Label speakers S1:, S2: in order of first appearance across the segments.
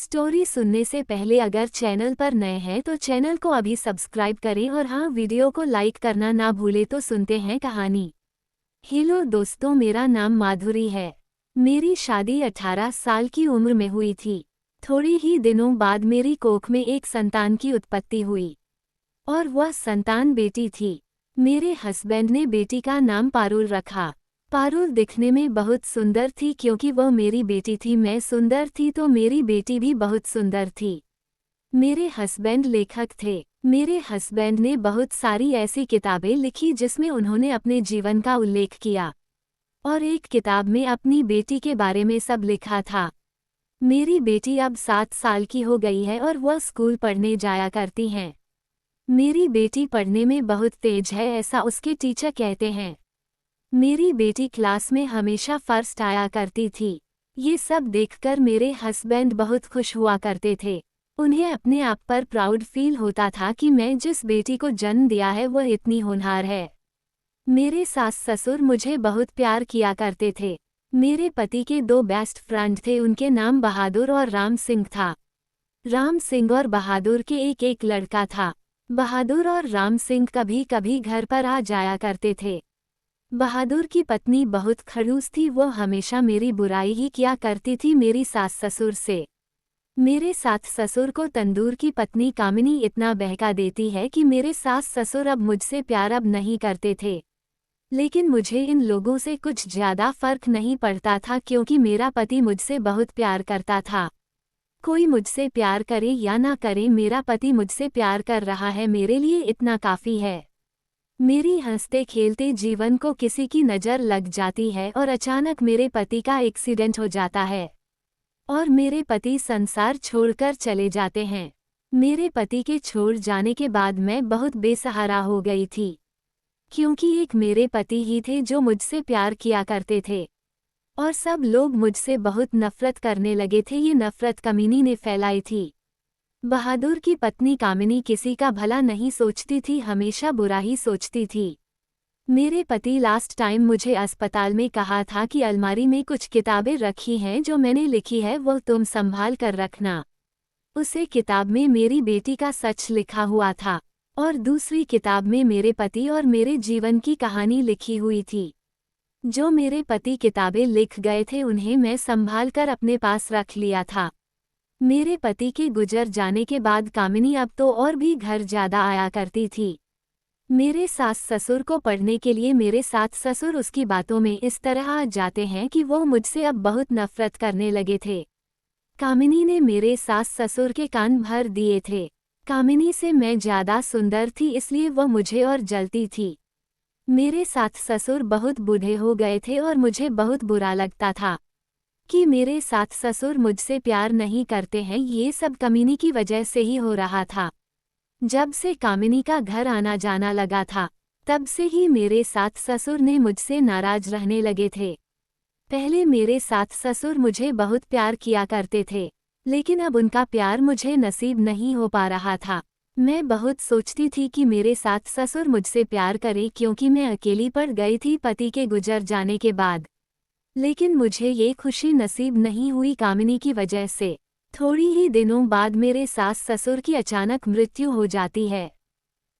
S1: Story सुनने से पहले अगर चैनल पर नए हैं तो चैनल को अभी सब्सक्राइब करें और हाँ, वीडियो को लाइक करना ना भूले। तो सुनते हैं कहानी। हेलो दोस्तों, मेरा नाम माधुरी है। मेरी शादी 18 साल की उम्र में हुई थी। थोड़ी ही दिनों बाद मेरी कोख में एक संतान की उत्पत्ति हुई और वह संतान बेटी थी। मेरे हस्बैंड ने बेटी का नाम पारुल रखा। पारुल दिखने में बहुत सुंदर थी क्योंकि वह मेरी बेटी थी। मैं सुंदर थी तो मेरी बेटी भी बहुत सुंदर थी। मेरे हस्बैंड लेखक थे। मेरे हस्बैंड ने बहुत सारी ऐसी किताबें लिखी जिसमें उन्होंने अपने जीवन का उल्लेख किया और एक किताब में अपनी बेटी के बारे में सब लिखा था। मेरी बेटी अब 7 साल की हो गई है और वह स्कूल पढ़ने जाया करती हैं। मेरी बेटी पढ़ने में बहुत तेज है, ऐसा उसके टीचर कहते हैं। मेरी बेटी क्लास में हमेशा फर्स्ट आया करती थी। ये सब देखकर मेरे हस्बैंड बहुत खुश हुआ करते थे। उन्हें अपने आप पर प्राउड फील होता था कि मैं जिस बेटी को जन्म दिया है वह इतनी होनहार है। मेरे सास ससुर मुझे बहुत प्यार किया करते थे। मेरे पति के 2 बेस्ट फ्रेंड थे, उनके नाम बहादुर और राम सिंह था। राम सिंह और बहादुर के एक लड़का था। बहादुर और राम सिंह कभी कभी घर पर आ जाया करते थे। बहादुर की पत्नी बहुत खड़ूस थी, वो हमेशा मेरी बुराई ही किया करती थी मेरी सास ससुर से। मेरे सास ससुर को तंदूर की पत्नी कामिनी इतना बहका देती है कि मेरे सास ससुर अब मुझसे प्यार अब नहीं करते थे। लेकिन मुझे इन लोगों से कुछ ज्यादा फर्क नहीं पड़ता था क्योंकि मेरा पति मुझसे बहुत प्यार करता था। कोई मुझसे प्यार करे या ना करे, मेरा पति मुझसे प्यार कर रहा है, मेरे लिए इतना काफी है। मेरी हंसते खेलते जीवन को किसी की नज़र लग जाती है और अचानक मेरे पति का एक्सीडेंट हो जाता है और मेरे पति संसार छोड़कर चले जाते हैं। मेरे पति के छोड़ जाने के बाद मैं बहुत बेसहारा हो गई थी क्योंकि एक मेरे पति ही थे जो मुझसे प्यार किया करते थे और सब लोग मुझसे बहुत नफरत करने लगे थे। ये नफरत कमीनी ने फैलाई थी। बहादुर की पत्नी कामिनी किसी का भला नहीं सोचती थी, हमेशा बुरा ही सोचती थी। मेरे पति लास्ट टाइम मुझे अस्पताल में कहा था कि अलमारी में कुछ किताबें रखी हैं जो मैंने लिखी है, वो तुम संभाल कर रखना। उसे किताब में मेरी बेटी का सच लिखा हुआ था और दूसरी किताब में मेरे पति और मेरे जीवन की कहानी लिखी हुई थी। जो मेरे पति किताबें लिख गए थे उन्हें मैं संभाल कर अपने पास रख लिया था। मेरे पति के गुजर जाने के बाद कामिनी अब तो और भी घर ज्यादा आया करती थी। मेरे सास ससुर को पढ़ने के लिए मेरे सास ससुर उसकी बातों में इस तरह आ जाते हैं कि वो मुझसे अब बहुत नफरत करने लगे थे। कामिनी ने मेरे सास ससुर के कान भर दिए थे। कामिनी से मैं ज्यादा सुंदर थी इसलिए वह मुझे और जलती थी। मेरे सास ससुर बहुत बूढ़े हो गए थे और मुझे बहुत बुरा लगता था कि मेरे सास ससुर मुझसे प्यार नहीं करते हैं। ये सब कामिनी की वजह से ही हो रहा था। जब से कामिनी का घर आना जाना लगा था तब से ही मेरे सास ससुर ने मुझसे नाराज रहने लगे थे। पहले मेरे सास ससुर मुझे बहुत प्यार किया करते थे लेकिन अब उनका प्यार मुझे नसीब नहीं हो पा रहा था। मैं बहुत सोचती थी कि मेरे सास ससुर मुझसे प्यार करें क्योंकि मैं अकेली पड़ गई थी पति के गुजर जाने के बाद। लेकिन मुझे ये खुशी नसीब नहीं हुई कामिनी की वजह से। थोड़ी ही दिनों बाद मेरे सास ससुर की अचानक मृत्यु हो जाती है।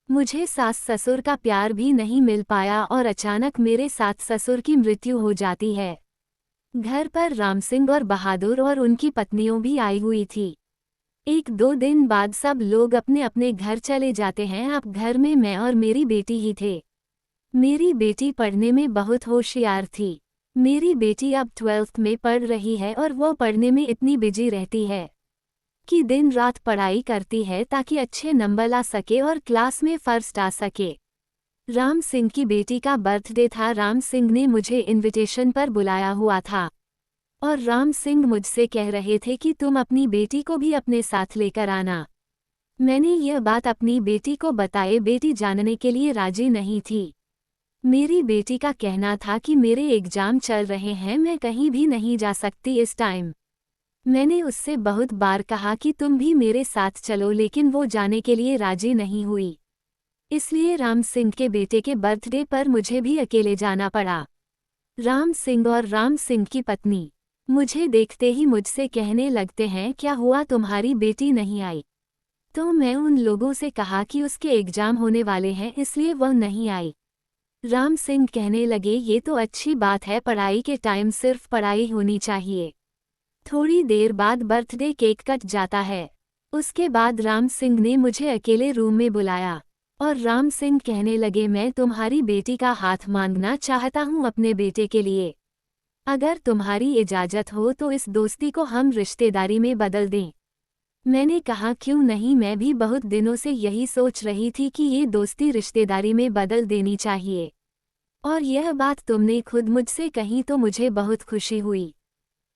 S1: मुझे सास ससुर का प्यार भी नहीं मिल पाया और अचानक मेरे सास ससुर की मृत्यु हो जाती है। घर पर राम सिंह और बहादुर और उनकी पत्नियों भी आई हुई थी। 1-2 दिन बाद सब लोग अपने अपने घर चले जाते हैं। अब घर में मैं और मेरी बेटी ही थे। मेरी बेटी पढ़ने में बहुत होशियार थी। मेरी बेटी अब 12th में पढ़ रही है और वो पढ़ने में इतनी बिजी रहती है कि दिन रात पढ़ाई करती है ताकि अच्छे नंबर ला सके और क्लास में फर्स्ट आ सके। राम सिंह की बेटी का बर्थडे था। राम सिंह ने मुझे इनविटेशन पर बुलाया हुआ था और राम सिंह मुझसे कह रहे थे कि तुम अपनी बेटी को भी अपने साथ लेकर आना। मैंने यह बात अपनी बेटी को बताए, बेटी जानने के लिए राजी नहीं थी। मेरी बेटी का कहना था कि मेरे एग्जाम चल रहे हैं, मैं कहीं भी नहीं जा सकती इस टाइम। मैंने उससे बहुत बार कहा कि तुम भी मेरे साथ चलो, लेकिन वो जाने के लिए राजी नहीं हुई। इसलिए राम सिंह के बेटे के बर्थडे पर मुझे भी अकेले जाना पड़ा। राम सिंह और राम सिंह की पत्नी मुझे देखते ही मुझसे कहने लगते हैं, क्या हुआ, तुम्हारी बेटी नहीं आई? तो मैं उन लोगों से कहा कि उसके एग्जाम होने वाले हैं इसलिए वह नहीं आई। राम सिंह कहने लगे, ये तो अच्छी बात है, पढ़ाई के टाइम सिर्फ पढ़ाई होनी चाहिए। थोड़ी देर बाद बर्थडे केक कट जाता है। उसके बाद राम सिंह ने मुझे अकेले रूम में बुलाया और राम सिंह कहने लगे, मैं तुम्हारी बेटी का हाथ मांगना चाहता हूँ अपने बेटे के लिए। अगर तुम्हारी इजाज़त हो तो इस दोस्ती को हम रिश्तेदारी में बदल दें। मैंने कहा, क्यों नहीं, मैं भी बहुत दिनों से यही सोच रही थी कि ये दोस्ती रिश्तेदारी में बदल देनी चाहिए। और यह बात तुमने खुद मुझसे कही तो मुझे बहुत खुशी हुई।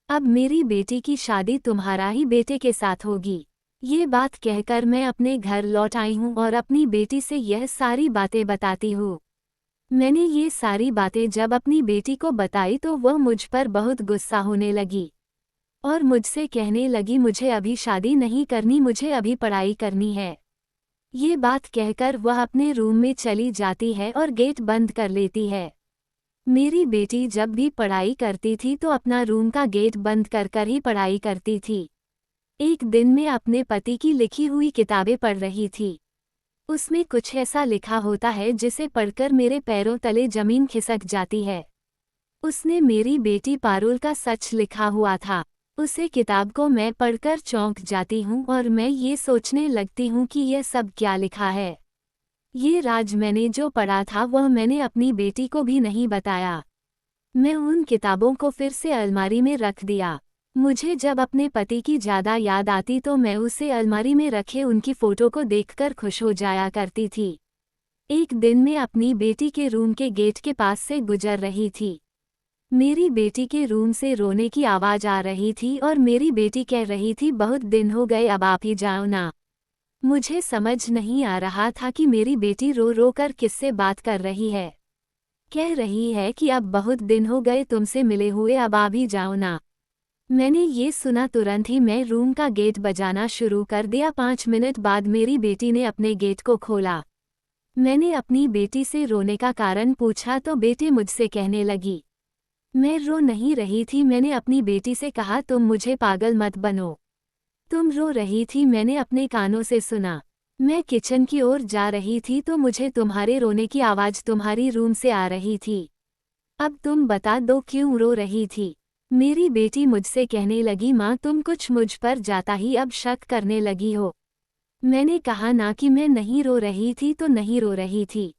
S1: अब मेरी बेटी की शादी तुम्हारा ही बेटे के साथ होगी। ये बात कहकर मैं अपने घर लौट आई हूँ और अपनी बेटी से यह सारी बातें बताती हूँ। मैंने ये सारी बातें जब अपनी बेटी को बताई तो वह मुझ पर बहुत गुस्सा होने लगी और मुझसे कहने लगी, मुझे अभी शादी नहीं करनी, मुझे अभी पढ़ाई करनी है। ये बात कहकर वह अपने रूम में चली जाती है और गेट बंद कर लेती है। मेरी बेटी जब भी पढ़ाई करती थी तो अपना रूम का गेट बंद कर कर ही पढ़ाई करती थी। एक दिन मैं अपने पति की लिखी हुई किताबें पढ़ रही थी। उसमें कुछ ऐसा लिखा होता है जिसे पढ़कर मेरे पैरों तले जमीन खिसक जाती है। उसने मेरी बेटी पारुल का सच लिखा हुआ था। उसे किताब को मैं पढ़कर चौंक जाती हूँ और मैं ये सोचने लगती हूँ कि यह सब क्या लिखा है। ये राज मैंने जो पढ़ा था वह मैंने अपनी बेटी को भी नहीं बताया। मैं उन किताबों को फिर से अलमारी में रख दिया। मुझे जब अपने पति की ज़्यादा याद आती तो मैं उसे अलमारी में रखे उनकी फ़ोटो को देखकर खुश हो जाया करती थी। एक दिन मैं अपनी बेटी के रूम के गेट के पास से गुजर रही थी। मेरी बेटी के रूम से रोने की आवाज़ आ रही थी और मेरी बेटी कह रही थी, बहुत दिन हो गए, अब आप ही जाओ ना। मुझे समझ नहीं आ रहा था कि मेरी बेटी रो रो कर किससे बात कर रही है। कह रही है कि अब बहुत दिन हो गए तुमसे मिले हुए, अब आप ही जाओ ना। मैंने ये सुना तुरंत ही मैं रूम का गेट बजाना शुरू कर दिया। 5 मिनट बाद मेरी बेटी ने अपने गेट को खोला। मैंने अपनी बेटी से रोने का कारण पूछा तो बेटी मुझसे कहने लगी, मैं रो नहीं रही थी। मैंने अपनी बेटी से कहा, तुम मुझे पागल मत बनो, तुम रो रही थी, मैंने अपने कानों से सुना। मैं किचन की ओर जा रही थी तो मुझे तुम्हारे रोने की आवाज़ तुम्हारी रूम से आ रही थी। अब तुम बता दो क्यों रो रही थी। मेरी बेटी मुझसे कहने लगी, माँ तुम कुछ मुझ पर जाता ही अब शक करने लगी हो। मैंने कहा ना कि मैं नहीं रो रही थी तो नहीं रो रही थी,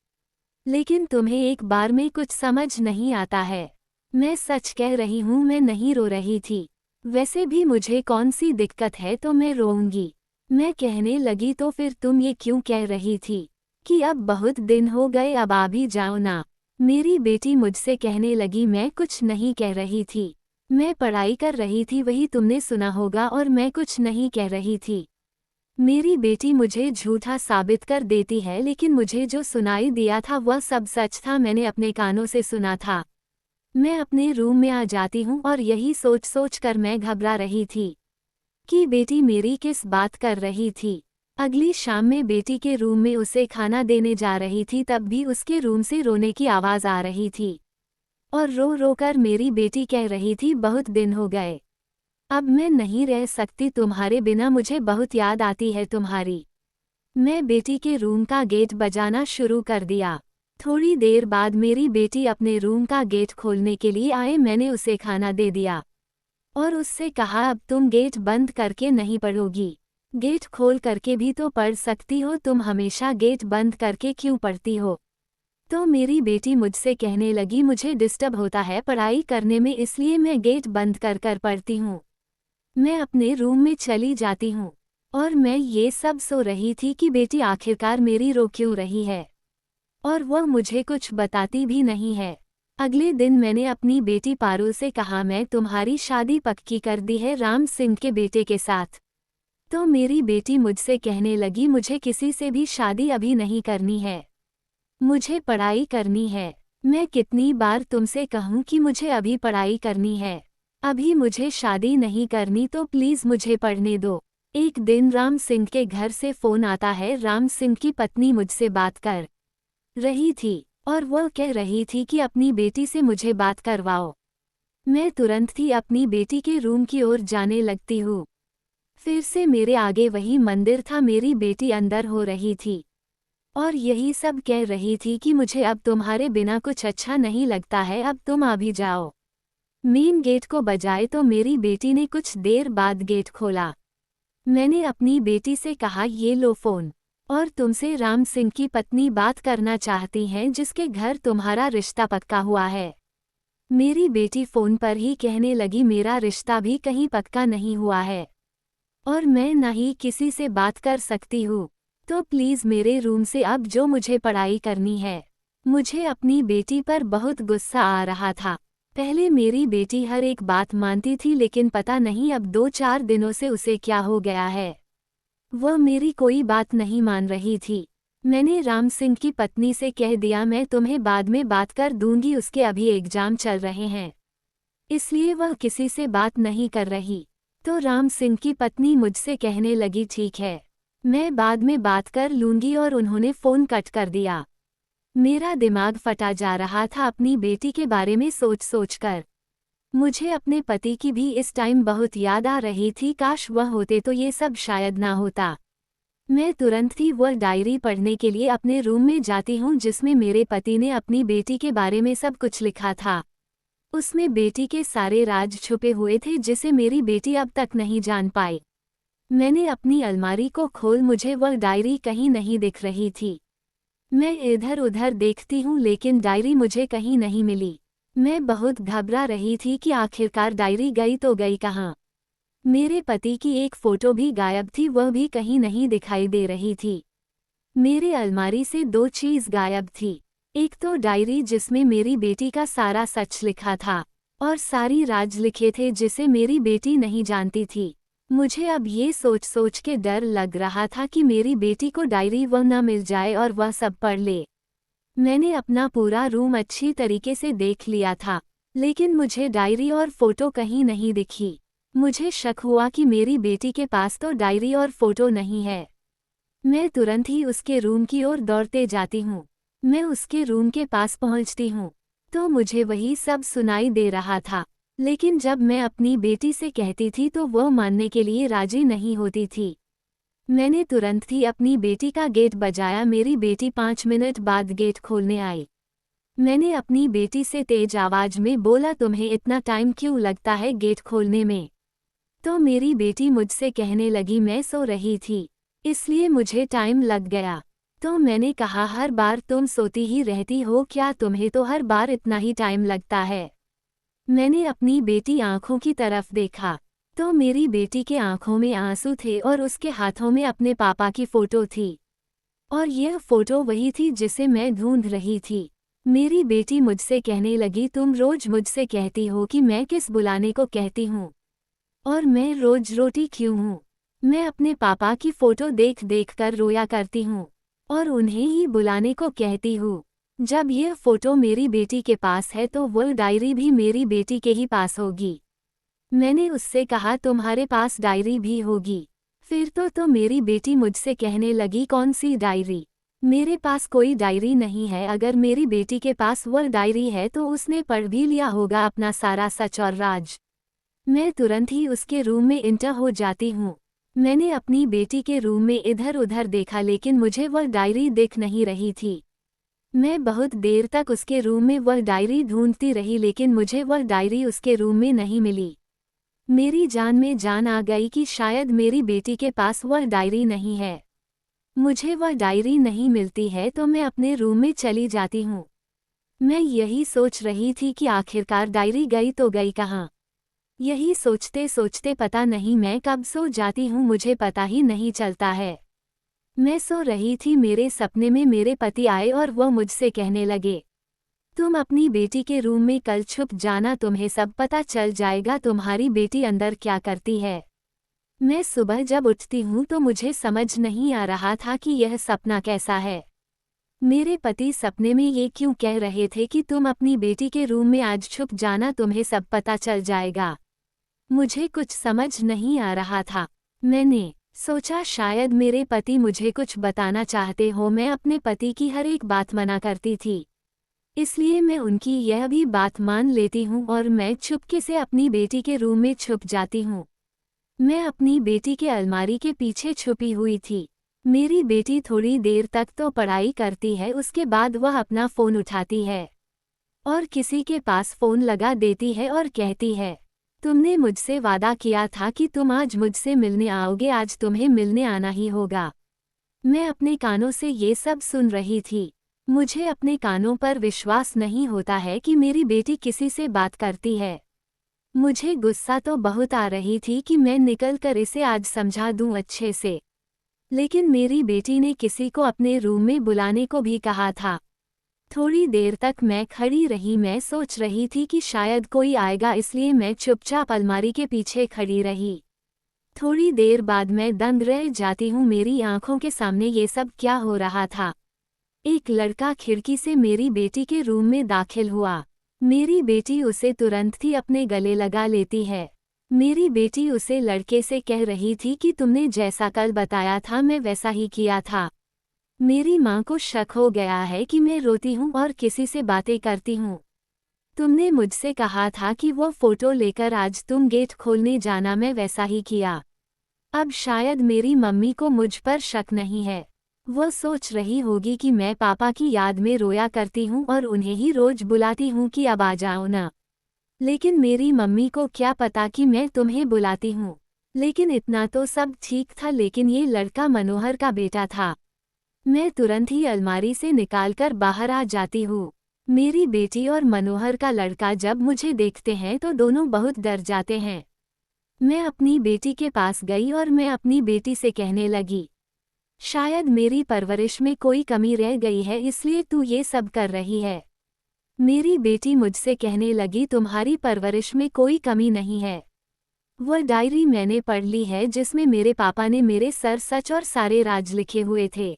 S1: लेकिन तुम्हें एक बार में कुछ समझ नहीं आता है। मैं सच कह रही हूँ, मैं नहीं रो रही थी। वैसे भी मुझे कौन सी दिक्कत है तो मैं रोऊंगी। मैं कहने लगी, तो फिर तुम ये क्यों कह रही थी कि अब बहुत दिन हो गए, अब आ भी जाओ ना। मेरी बेटी मुझसे कहने लगी, मैं कुछ नहीं कह रही थी, मैं पढ़ाई कर रही थी, वही तुमने सुना होगा, और मैं कुछ नहीं कह रही थी। मेरी बेटी मुझे झूठा साबित कर देती है, लेकिन मुझे जो सुनाई दिया था वह सब सच था, मैंने अपने कानों से सुना था। मैं अपने रूम में आ जाती हूँ और यही सोच सोच कर मैं घबरा रही थी कि बेटी मेरी किस बात कर रही थी। अगली शाम में बेटी के रूम में उसे खाना देने जा रही थी, तब भी उसके रूम से रोने की आवाज़ आ रही थी और रो रो कर मेरी बेटी कह रही थी, बहुत दिन हो गए, अब मैं नहीं रह सकती तुम्हारे बिना, मुझे बहुत याद आती है तुम्हारी। मैं बेटी के रूम का गेट बजाना शुरू कर दिया। थोड़ी देर बाद मेरी बेटी अपने रूम का गेट खोलने के लिए आए। मैंने उसे खाना दे दिया और उससे कहा, अब तुम गेट बंद करके नहीं पढ़ोगी, गेट खोल करके भी तो पढ़ सकती हो, तुम हमेशा गेट बंद करके क्यों पढ़ती हो। तो मेरी बेटी मुझसे कहने लगी, मुझे डिस्टर्ब होता है पढ़ाई करने में, इसलिए मैं गेट बंद कर कर पढ़ती हूँ। मैं अपने रूम में चली जाती हूँ और मैं ये सब सो रही थी कि बेटी आखिरकार मेरी रो क्यों रही है, और वह मुझे कुछ बताती भी नहीं है। अगले दिन मैंने अपनी बेटी पारुल से कहा, मैं तुम्हारी शादी पक्की कर दी है राम सिंह के बेटे के साथ। तो मेरी बेटी मुझसे कहने लगी, मुझे किसी से भी शादी अभी नहीं करनी है, मुझे पढ़ाई करनी है। मैं कितनी बार तुमसे कहूँ कि मुझे अभी पढ़ाई करनी है, अभी मुझे शादी नहीं करनी, तो प्लीज़ मुझे पढ़ने दो। एक दिन राम सिंह के घर से फ़ोन आता है। राम सिंह की पत्नी मुझसे बात कर रही थी और वह कह रही थी कि अपनी बेटी से मुझे बात करवाओ। मैं तुरंत ही अपनी बेटी के रूम की ओर जाने लगती हूँ। फिर से मेरे आगे वही मंदिर था, मेरी बेटी अंदर हो रही थी और यही सब कह रही थी कि मुझे अब तुम्हारे बिना कुछ अच्छा नहीं लगता है, अब तुम आ भी जाओ। मेन गेट को बजाए तो मेरी बेटी ने कुछ देर बाद गेट खोला। मैंने अपनी बेटी से कहा, ये लो फ़ोन, और तुमसे राम सिंह की पत्नी बात करना चाहती हैं जिसके घर तुम्हारा रिश्ता पक्का हुआ है। मेरी बेटी फ़ोन पर ही कहने लगी, मेरा रिश्ता भी कहीं पक्का नहीं हुआ है और मैं न ही किसी से बात कर सकती हूँ, तो प्लीज़ मेरे रूम से अब जो मुझे पढ़ाई करनी है। मुझे अपनी बेटी पर बहुत गुस्सा आ रहा था। पहले मेरी बेटी हर एक बात मानती थी, लेकिन पता नहीं अब 2-4 दिनों से उसे क्या हो गया है। वह मेरी कोई बात नहीं मान रही थी। मैंने राम सिंह की पत्नी से कह दिया, मैं तुम्हें बाद में बात कर दूंगी, उसके अभी एग्जाम चल रहे हैं, इसलिए वह किसी से बात नहीं कर रही। तो राम सिंह की पत्नी मुझसे कहने लगी, ठीक है, मैं बाद में बात कर लूंगी, और उन्होंने फ़ोन कट कर दिया। मेरा दिमाग फटा जा रहा था अपनी बेटी के बारे में सोच सोच कर। मुझे अपने पति की भी इस टाइम बहुत याद आ रही थी, काश वह होते तो ये सब शायद ना होता। मैं तुरंत ही वह डायरी पढ़ने के लिए अपने रूम में जाती हूँ जिसमें मेरे पति ने अपनी बेटी के बारे में सब कुछ लिखा था। उसमें बेटी के सारे राज छुपे हुए थे जिसे मेरी बेटी अब तक नहीं जान पाई। मैंने अपनी अलमारी को खोल, मुझे वह डायरी कहीं नहीं दिख रही थी। मैं इधर उधर देखती हूँ लेकिन डायरी मुझे कहीं नहीं मिली। मैं बहुत घबरा रही थी कि आखिरकार डायरी गई तो गई कहाँ। मेरे पति की एक फ़ोटो भी गायब थी, वह भी कहीं नहीं दिखाई दे रही थी। मेरे अलमारी से 2 चीज़ गायब थी। एक तो डायरी जिसमें मेरी बेटी का सारा सच लिखा था और सारी राज लिखे थे जिसे मेरी बेटी नहीं जानती थी। मुझे अब ये सोच सोच के डर लग रहा था कि मेरी बेटी को डायरी वह न मिल जाए और वह सब पढ़ ले। मैंने अपना पूरा रूम अच्छी तरीके से देख लिया था, लेकिन मुझे डायरी और फ़ोटो कहीं नहीं दिखी। मुझे शक हुआ कि मेरी बेटी के पास तो डायरी और फ़ोटो नहीं है। मैं तुरंत ही उसके रूम की ओर दौड़ते जाती हूँ। मैं उसके रूम के पास पहुँचती हूँ तो मुझे वही सब सुनाई दे रहा था, लेकिन जब मैं अपनी बेटी से कहती थी तो वह मानने के लिए राजी नहीं होती थी। मैंने तुरंत ही अपनी बेटी का गेट बजाया। मेरी बेटी 5 मिनट बाद गेट खोलने आई। मैंने अपनी बेटी से तेज आवाज में बोला, तुम्हें इतना टाइम क्यों लगता है गेट खोलने में? तो मेरी बेटी मुझसे कहने लगी, मैं सो रही थी इसलिए मुझे टाइम लग गया। तो मैंने कहा, हर बार तुम सोती ही रहती हो क्या? तुम्हें तो हर बार इतना ही टाइम लगता है। मैंने अपनी बेटी आंखों की तरफ देखा तो मेरी बेटी के आंखों में आंसू थे और उसके हाथों में अपने पापा की फोटो थी, और यह फोटो वही थी जिसे मैं ढूंढ रही थी। मेरी बेटी मुझसे कहने लगी, तुम रोज मुझसे कहती हो कि मैं किस बुलाने को कहती हूँ और मैं रोज रोटी क्यों हूँ? मैं अपने पापा की फोटो देख देख कर रोया करती हूँ और उन्हें ही बुलाने को कहती हूँ। जब यह फोटो मेरी बेटी के पास है तो वह डायरी भी मेरी बेटी के ही पास होगी। मैंने उससे कहा, तुम्हारे पास डायरी भी होगी? फिर तो मेरी बेटी मुझसे कहने लगी, कौन सी डायरी? मेरे पास कोई डायरी नहीं है। अगर मेरी बेटी के पास वह डायरी है तो उसने पढ़ भी लिया होगा अपना सारा सच और राज। मैं तुरंत ही उसके रूम में इंटर हो जाती हूँ। मैंने अपनी बेटी के रूम में इधर उधर देखा लेकिन मुझे वह डायरी दिख नहीं रही थी। मैं बहुत देर तक उसके रूम में वह डायरी ढूंढती रही लेकिन मुझे वह डायरी उसके रूम में नहीं मिली। मेरी जान में जान आ गई कि शायद मेरी बेटी के पास वह डायरी नहीं है। मुझे वह डायरी नहीं मिलती है तो मैं अपने रूम में चली जाती हूँ। मैं यही सोच रही थी कि आखिरकार डायरी गई तो गई कहाँ। यही सोचते सोचते पता नहीं मैं कब सो जाती हूँ, मुझे पता ही नहीं चलता है। मैं सो रही थी, मेरे सपने में मेरे पति आए और वह मुझसे कहने लगे, तुम अपनी बेटी के रूम में कल छुप जाना, तुम्हें सब पता चल जाएगा तुम्हारी बेटी अंदर क्या करती है। मैं सुबह जब उठती हूँ तो मुझे समझ नहीं आ रहा था कि यह सपना कैसा है। मेरे पति सपने में ये क्यों कह रहे थे कि तुम अपनी बेटी के रूम में आज छुप जाना, तुम्हें सब पता चल जाएगा। मुझे कुछ समझ नहीं आ रहा था। मैंने सोचा शायद मेरे पति मुझे कुछ बताना चाहते हो। मैं अपने पति की हर एक बात मना करती थी, इसलिए मैं उनकी यह भी बात मान लेती हूँ और मैं चुपके से अपनी बेटी के रूम में छुप जाती हूँ। मैं अपनी बेटी के अलमारी के पीछे छुपी हुई थी। मेरी बेटी थोड़ी देर तक तो पढ़ाई करती है, उसके बाद वह अपना फ़ोन उठाती है और किसी के पास फ़ोन लगा देती है और कहती है, तुमने मुझसे वादा किया था कि तुम आज मुझसे मिलने आओगे, आज तुम्हें मिलने आना ही होगा। मैं अपने कानों से ये सब सुन रही थी। मुझे अपने कानों पर विश्वास नहीं होता है कि मेरी बेटी किसी से बात करती है। मुझे गुस्सा तो बहुत आ रही थी कि मैं निकल कर इसे आज समझा दूं अच्छे से, लेकिन मेरी बेटी ने किसी को अपने रूम में बुलाने को भी कहा था। थोड़ी देर तक मैं खड़ी रही, मैं सोच रही थी कि शायद कोई आएगा, इसलिए मैं चुपचाप अलमारी के पीछे खड़ी रही। थोड़ी देर बाद मैं दंग रह जाती हूँ, मेरी आंखों के सामने ये सब क्या हो रहा था। एक लड़का खिड़की से मेरी बेटी के रूम में दाखिल हुआ। मेरी बेटी उसे तुरंत ही अपने गले लगा लेती है। मेरी बेटी उसे लड़के से कह रही थी कि तुमने जैसा कल बताया था मैं वैसा ही किया था। मेरी माँ को शक हो गया है कि मैं रोती हूँ और किसी से बातें करती हूँ। तुमने मुझसे कहा था कि वो फोटो लेकर आज तुम गेट खोलने जाना, मैं वैसा ही किया। अब शायद मेरी मम्मी को मुझ पर शक नहीं है। वो सोच रही होगी कि मैं पापा की याद में रोया करती हूँ और उन्हें ही रोज बुलाती हूँ कि अब आ जाओ ना। लेकिन मेरी मम्मी को क्या पता कि मैं तुम्हें बुलाती हूँ। लेकिन इतना तो सब ठीक था, लेकिन ये लड़का मनोहर का बेटा था। मैं तुरंत ही अलमारी से निकालकर बाहर आ जाती हूँ। मेरी बेटी और मनोहर का लड़का जब मुझे देखते हैं तो दोनों बहुत डर जाते हैं। मैं अपनी बेटी के पास गई और मैं अपनी बेटी से कहने लगी, शायद मेरी परवरिश में कोई कमी रह गई है, इसलिए तू ये सब कर रही है। मेरी बेटी मुझसे कहने लगी, तुम्हारी परवरिश में कोई कमी नहीं है। वह डायरी मैंने पढ़ ली है जिसमें मेरे पापा ने मेरे सर सच और सारे राज लिखे हुए थे।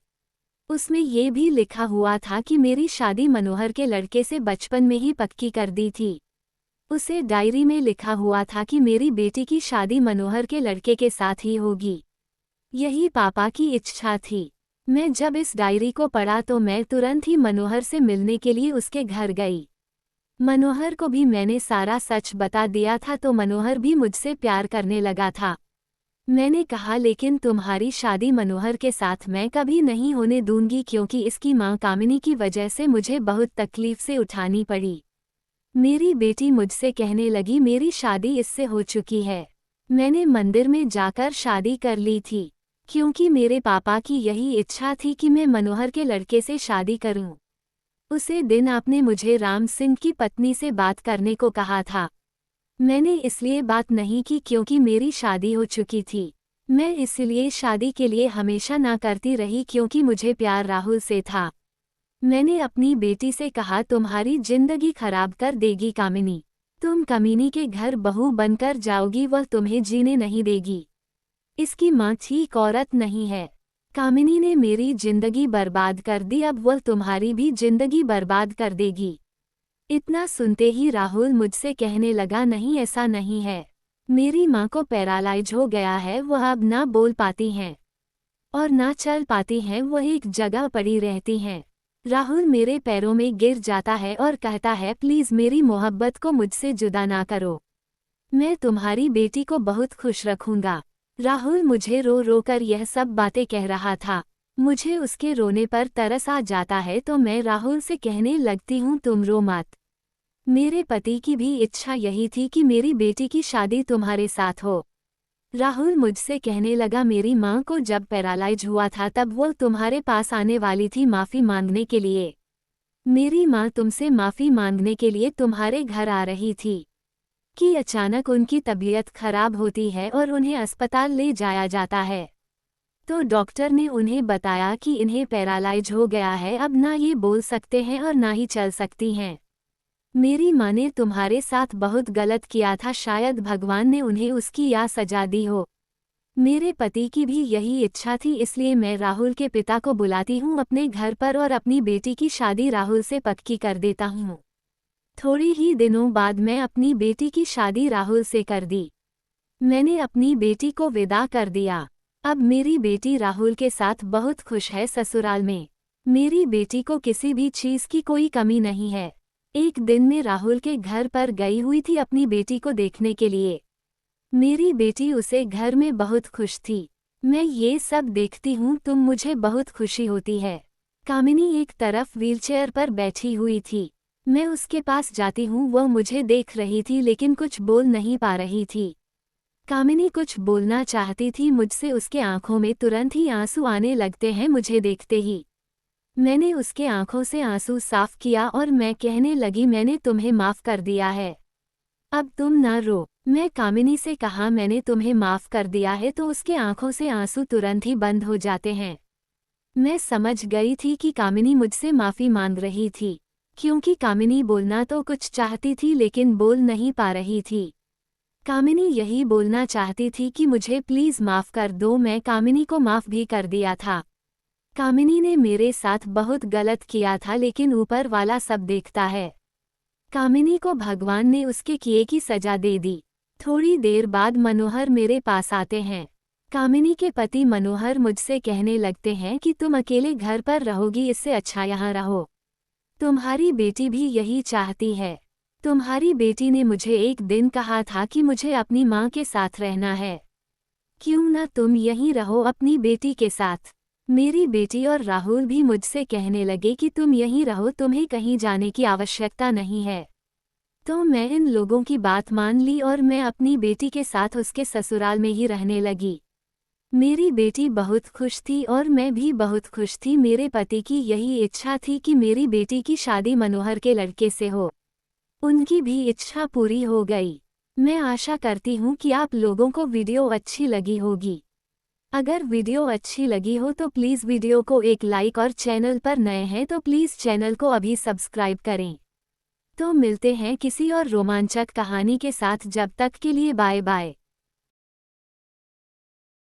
S1: उसमें ये भी लिखा हुआ था कि मेरी शादी मनोहर के लड़के से बचपन में ही पक्की कर दी थी। उसे डायरी में लिखा हुआ था कि मेरी बेटी की शादी मनोहर के लड़के के साथ ही होगी। यही पापा की इच्छा थी। मैं जब इस डायरी को पढ़ा तो मैं तुरंत ही मनोहर से मिलने के लिए उसके घर गई। मनोहर को भी मैंने सारा सच बता दिया था तो मनोहर भी मुझसे प्यार करने लगा था। मैंने कहा, लेकिन तुम्हारी शादी मनोहर के साथ मैं कभी नहीं होने दूंगी, क्योंकि इसकी मां कामिनी की वजह से मुझे बहुत तकलीफ से उठानी पड़ी। मेरी बेटी मुझसे कहने लगी, मेरी शादी इससे हो चुकी है। मैंने मंदिर में जाकर शादी कर ली थी, क्योंकि मेरे पापा की यही इच्छा थी कि मैं मनोहर के लड़के से शादी करूं। उसे दिन आपने मुझे राम सिंह की पत्नी से बात करने को कहा था। मैंने इसलिए बात नहीं की क्योंकि मेरी शादी हो चुकी थी। मैं इसलिए शादी के लिए हमेशा ना करती रही क्योंकि मुझे प्यार राहुल से था। मैंने अपनी बेटी से कहा, तुम्हारी जिंदगी खराब कर देगी कामिनी। तुम कमीनी के घर बहू बनकर जाओगी, वह तुम्हें जीने नहीं देगी। इसकी माँ ठीक औरत नहीं है। कामिनी ने मेरी जिंदगी बर्बाद कर दी, अब वह तुम्हारी भी जिंदगी बर्बाद कर देगी। इतना सुनते ही राहुल मुझसे कहने लगा, नहीं ऐसा नहीं है। मेरी माँ को पैरालाइज हो गया है, वह अब ना बोल पाती हैं और ना चल पाती हैं, वह एक जगह पड़ी रहती हैं। राहुल मेरे पैरों में गिर जाता है और कहता है, प्लीज़ मेरी मोहब्बत को मुझसे जुदा ना करो। मैं तुम्हारी बेटी को बहुत खुश रखूंगा। राहुल मुझे रो रो कर यह सब बातें कह रहा था। मुझे उसके रोने पर तरस आ जाता है तो मैं राहुल से कहने लगती हूँ, तुम रो मत। मेरे पति की भी इच्छा यही थी कि मेरी बेटी की शादी तुम्हारे साथ हो। राहुल मुझसे कहने लगा, मेरी माँ को जब पैरालाइज हुआ था तब वो तुम्हारे पास आने वाली थी माफ़ी मांगने के लिए। मेरी माँ तुमसे माफ़ी मांगने के लिए तुम्हारे घर आ रही थी कि अचानक उनकी तबीयत खराब होती है और उन्हें अस्पताल ले जाया जाता है। तो डॉक्टर ने उन्हें बताया कि इन्हें पैरालाइज हो गया है, अब ना ये बोल सकते हैं और ना ही चल सकती हैं। मेरी माँ ने तुम्हारे साथ बहुत गलत किया था, शायद भगवान ने उन्हें उसकी या सजा दी हो। मेरे पति की भी यही इच्छा थी, इसलिए मैं राहुल के पिता को बुलाती हूँ अपने घर पर और अपनी बेटी की शादी राहुल से पक्की कर देता हूँ। थोड़ी ही दिनों बाद मैं अपनी बेटी की शादी राहुल से कर दी। मैंने अपनी बेटी को विदा कर दिया। अब मेरी बेटी राहुल के साथ बहुत खुश है ससुराल में। मेरी बेटी को किसी भी चीज़ की कोई कमी नहीं है। एक दिन मैं राहुल के घर पर गई हुई थी अपनी बेटी को देखने के लिए। मेरी बेटी उसे घर में बहुत खुश थी। मैं ये सब देखती हूँ तो मुझे बहुत खुशी होती है। कामिनी एक तरफ व्हीलचेयर पर बैठी हुई थी। मैं उसके पास जाती हूँ, वह मुझे देख रही थी लेकिन कुछ बोल नहीं पा रही थी। कामिनी कुछ बोलना चाहती थी मुझसे, उसके आंखों में तुरंत ही आंसू आने लगते हैं मुझे देखते ही। मैंने उसके आंखों से आंसू साफ किया और मैं कहने लगी, मैंने तुम्हें माफ़ कर दिया है, अब तुम न रो। मैं कामिनी से कहा मैंने तुम्हें माफ़ कर दिया है तो उसके आंखों से आंसू तुरंत ही बंद हो जाते हैं। मैं समझ गई थी कि कामिनी मुझसे माफ़ी मांग रही थी, क्योंकि कामिनी बोलना तो कुछ चाहती थी लेकिन बोल नहीं पा रही थी। कामिनी यही बोलना चाहती थी कि मुझे प्लीज़ माफ़ कर दो। मैं कामिनी को माफ़ भी कर दिया था। कामिनी ने मेरे साथ बहुत गलत किया था लेकिन ऊपर वाला सब देखता है। कामिनी को भगवान ने उसके किए की सजा दे दी। थोड़ी देर बाद मनोहर मेरे पास आते हैं। कामिनी के पति मनोहर मुझसे कहने लगते हैं कि तुम अकेले घर पर रहोगी, इससे अच्छा यहाँ रहो। तुम्हारी बेटी भी यही चाहती है। तुम्हारी बेटी ने मुझे एक दिन कहा था कि मुझे अपनी माँ के साथ रहना है। क्यों न तुम यहीं रहो अपनी बेटी के साथ। मेरी बेटी और राहुल भी मुझसे कहने लगे कि तुम यहीं रहो, तुम्हें कहीं जाने की आवश्यकता नहीं है। तो मैं इन लोगों की बात मान ली और मैं अपनी बेटी के साथ उसके ससुराल में ही रहने लगी। मेरी बेटी बहुत खुश थी और मैं भी बहुत खुश थी। मेरे पति की यही इच्छा थी कि मेरी बेटी की शादी मनोहर के लड़के से हो। उनकी भी इच्छा पूरी हो गई। मैं आशा करती हूँ कि आप लोगों को वीडियो अच्छी लगी होगी। अगर वीडियो अच्छी लगी हो तो प्लीज़ वीडियो को एक लाइक और चैनल पर नए हैं तो प्लीज़ चैनल को अभी सब्सक्राइब करें। तो मिलते हैं किसी और रोमांचक कहानी के साथ, जब तक के लिए बाय बाय।